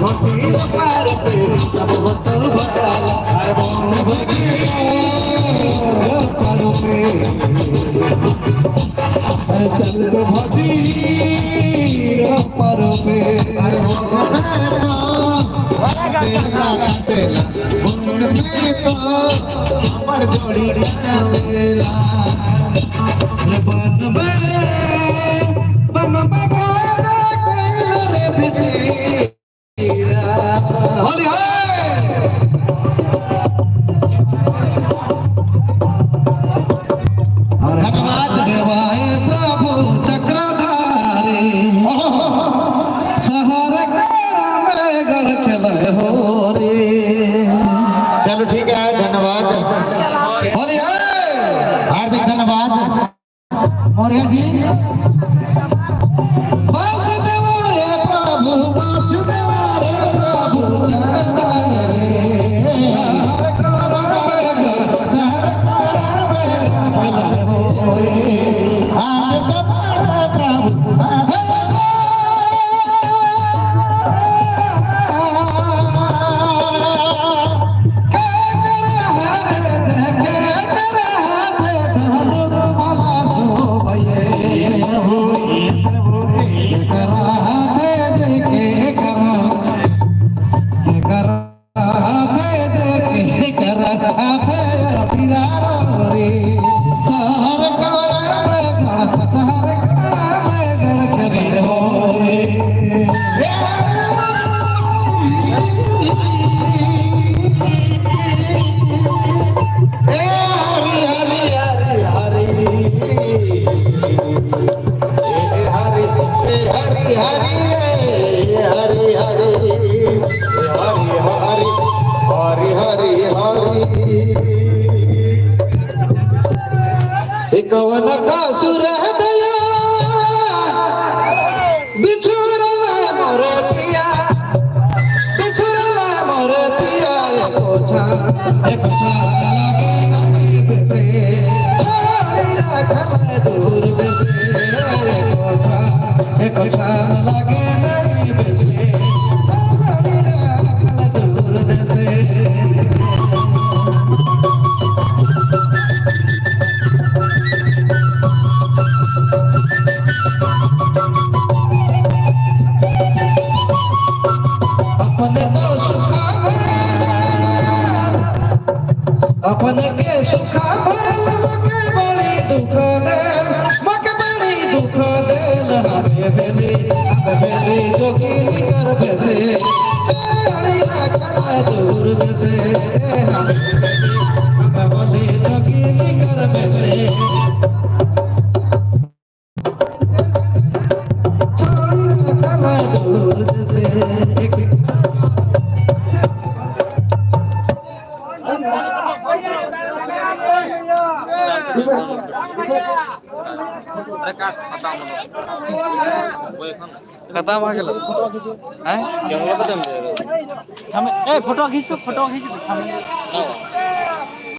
भतीर पार पे तब हो तो बड़ा भतीर पार पे अरे चल तो भतीर पार पे जोड़ी बन रे बिसीरा होली धन्यवाद देवाय प्रभु चक्रधारी सहर में गढ़ खेल हो रे चलो ठीक है धन्यवाद होली हार्दिक धन्यवाद मौर्य जी वासुदेवाय प्रभु वासुदेवाय प्रभु चक्रधारी सहर कवन का सुर दया बिछुरला मोर पिया बिछुरला मोर पिया एको छान लागे नहीं बेसे छोड़ी रखल दूर देसे एको छान लागे नहीं बेसे छोड़ी रखल दूर देसे अपन के सुखा भल मके बड़ी दुख देल मके बड़ी दुख देल हमें बेली जोगिनी कर बेसे चढ़ी रखल दूर देसे हमें बोली जोगिनी कर बेसे चढ़ी रखल दूर देसे खत्म आ गेल हैं कैमरा पे हम ए फोटो खींचो